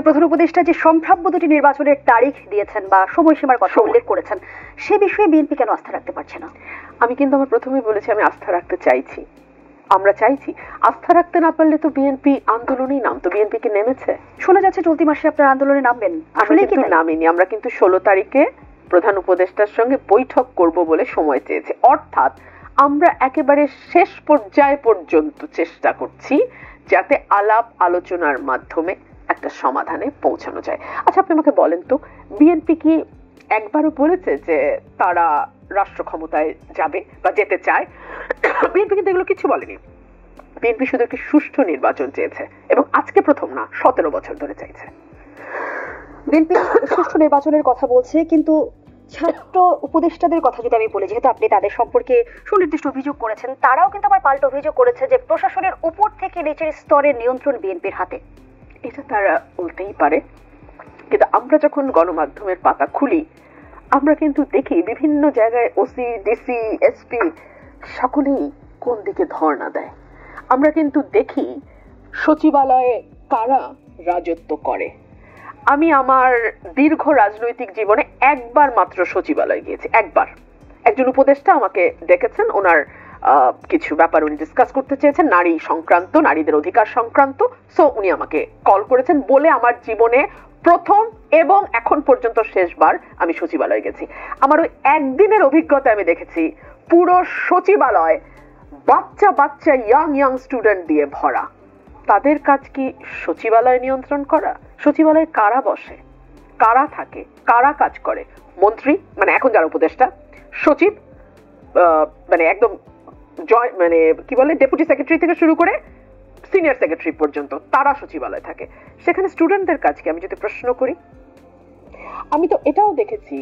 প্রধান উপদেষ্টা যে সম্ভাব্য দুটি নির্বাচনের তারিখ দিয়েছেন বা সময়সীমার কথা উল্লেখ করেছেন, সে বিষয়ে বিএনপি কেন আস্থা রাখতে পারছে না? আমি কিন্তু আমার প্রথমেই বলেছি আমি আস্থা রাখতে চাইছি, আমরা চাইছি। আস্থা রাখতে না পারলে তো বিএনপি আন্দোলনেই নামতো। বিএনপি কি নেমেছে? শোনা যাচ্ছে চলতি মাসে আপনারা আন্দোলনে নামবেন। আসলে কিন্তু নামিনি, আমরা কিন্তু 16 তারিখে প্রধান উপদেষ্টার সঙ্গে বৈঠক করব বলে সময় চেয়েছে। অর্থাৎ আমরা একেবারে শেষ পর্যায় পর্যন্ত চেষ্টা করছি যাতে আলাপ আলোচনার মাধ্যমে একটা সমাধানে পৌঁছানো যায়। আচ্ছা, আপনি আমাকে বলেন তো, বিএনপি কি একবারও বলেছে যে তারা রাষ্ট্র ক্ষমতায় যাবে বা যেতে চায়? বিএনপি কিন্তু এগুলো কিছু বলেনি। বিএনপি শুধু একটি সুষ্ঠু নির্বাচন চেয়েছে, এবং আজকে প্রথম না, 17 বছর ধরে চাইছে। বিএনপি সুষ্ঠু নির্বাচনের কথা বলছে, কিন্তু ছাত্র উপদেষ্টাদের কথা যদি আমি বলি, যেহেতু আপনি তাদের সম্পর্কে সুনির্দিষ্ট অভিযোগ করেছেন, তারাও কিন্তু আবার পাল্টা অভিযোগ করেছে যে প্রশাসনের উপর থেকে নিচের স্তরের নিয়ন্ত্রণ বিএনপির হাতে। এটা তারা বলতেই পারে, কিন্তু আমরা যখন গণমাধ্যমের পাতা খুলি আমরা কিন্তু দেখি বিভিন্ন জায়গায় ওসি, ডিসি, এসপি সকলেই কোন দিকে ধর্ণা দেয়। আমরা কিন্তু দেখি সচিবালয়ে কারা রাজত্ব করে। আমি আমার দীর্ঘ রাজনৈতিক জীবনে একবার মাত্র সচিবালয়ে গিয়েছি, একবার। একজন উপদেষ্টা আমাকে ডেকেছেন, ওনার কিছু ব্যাপার উনি ডিসকাস করতে চেয়েছেন, নারী সংক্রান্ত, নারীদের অধিকার সংক্রান্ত। সো উনি আমাকে কল করেছেন বলে আমার জীবনে প্রথম এবং এখন পর্যন্ত শেষবার আমি সচিবালয়ে গেছি। আমার ওই একদিনের অভিজ্ঞতা আমি দেখেছি পুরো সচিবালয় বাচ্চা বাচ্চা ইয়াং স্টুডেন্ট দিয়ে ভরা। তাদের কাজ কি সচিবালয় নিয়ন্ত্রণ করা? সচিবালয়ে কারা বসে, কারা থাকে, কারা কাজ করে? মন্ত্রী, মানে এখন যারা উপদেষ্টা, সচিব, মানে একদম মানে কি বলে, ডেপুটি সেক্রেটারি থেকে শুরু করে সিনিয়র সেক্রেটারি পর্যন্ত তারা সচিবালয়ে থাকে। সেখানে স্টুডেন্টদের কাজ কি? আমি যদি প্রশ্ন করি, আমি তো এটাও দেখেছি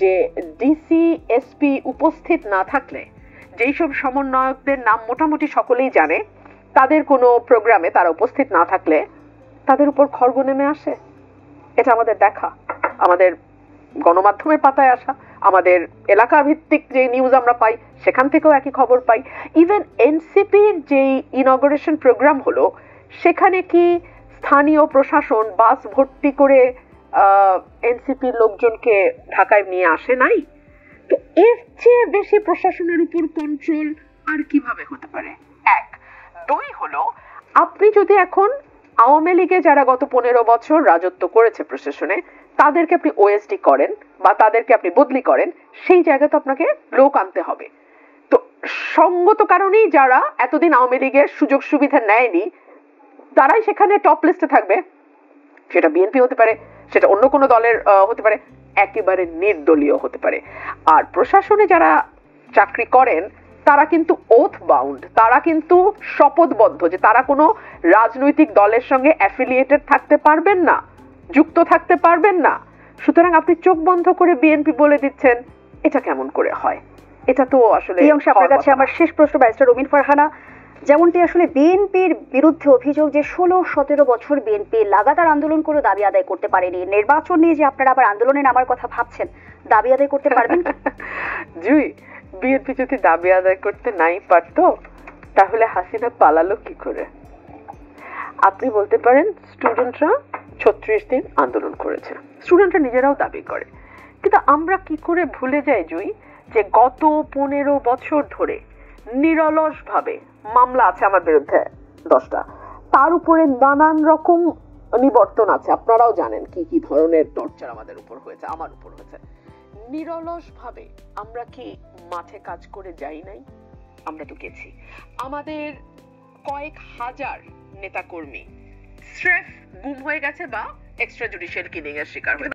যে ডিসি, এসপি উপস্থিত না থাকলে, যেই সব সমন্বয়কদের নাম মোটামুটি সকলেই জানে, তাদের কোনো প্রোগ্রামে তারা উপস্থিত না থাকলে তাদের উপর খড়গ নেমে আসে। এটা আমাদের দেখা, আমাদের গণমাধ্যমের পাতায় আসা, আমাদের এলাকা ভিত্তিক যে নিউজ আমরা পাই সেখান থেকেও একই খবর পাই। ইভেন এনসিপির যে ইনগরেশন প্রোগ্রাম হলো, সেখানে কি স্থানীয় প্রশাসন বাস ভর্তি করে এনসিপির লোকজনকে ঢাকায় নিয়ে আসে নাই? তো এর চেয়ে বেশি প্রশাসনের উপর কন্ট্রোল আর কিভাবে হতে পারে? এক। দুই হলো, আপনি যদি এখন আওয়ামী লীগে যারা গত 15 বছর রাজত্ব করেছে প্রশাসনে, তাদেরকে আপনি ওএসডি করেন বা তাদেরকে আপনি বদলি করেন, সেই জায়গাতে আপনাকে লোক আনতে হবে। তো সঙ্গত কারণেই যারা এতদিন আওয়ামী লীগের সুযোগ সুবিধা নেয়নি, তারাই সেখানে টপ লিস্টে থাকবে। সেটা বিএনপি হতে পারে, সেটা অন্য কোনো দলের হতে পারে, একেবারে নির্দলীয় হতে পারে। আর প্রশাসনে যারা চাকরি করেন তারা কিন্তু ওথ বাউন্ড, তারা কিন্তু শপথবদ্ধ যে তারা কোনো রাজনৈতিক দলের সঙ্গে অ্যাফিলিয়েটেড থাকতে পারবেন না, যুক্ত থাকতে পারবেন না। সুতরাং আপনি চোখ বন্ধ করে বিএনপি বলে দিচ্ছেন, এটা কেমন করে হয়? এটা তো আসলে। এই অংশে আপনার কাছে আমার শেষ প্রশ্ন, ব্যারিস্টার রুমিন ফারহানা, যেমনটি আসলে বিএনপির বিরুদ্ধে অভিযোগ যে 16-17 বছর বিএনপি লাগাতার আন্দোলন করে দাবি আদায় করতে পারেনি, নির্বাচন নিয়ে যে আপনারা আবার আন্দোলনে নামার কথা ভাবছেন, দাবি আদায় করতে পারবেন? জুই, বিএনপি যদি দাবি আদায় করতে নাই পারতো তাহলে হাসিনা পালালো কি করে? আপনি বলতে পারেন স্টুডেন্টরা 36 দিন আন্দোলন করেছে, স্টুডেন্টরা নিজেরাও দাবি করে, কিন্তু আমরা কি করে ভুলে যাই জুই যে গত 15 বছর ধরে নিরলস ভাবে মামলা আছে আমার বিরুদ্ধে 10টা, তার উপরে নানান রকম নিবর্তন আছে। আপনারাও জানেন কি কি ধরনের টর্চার আমাদের উপর হয়েছে, আমার উপর হয়েছে। নিরলস ভাবে আমরা কি মাঠে কাজ করে যাই নাই? আমরা তো গেছি। আমাদের কয়েক হাজার নেতাকর্মী স্রেফ গুম হয়ে গেছে বা এক্সট্রা জুডিশিয়াল কিলিং এর শিকার হয়েছে।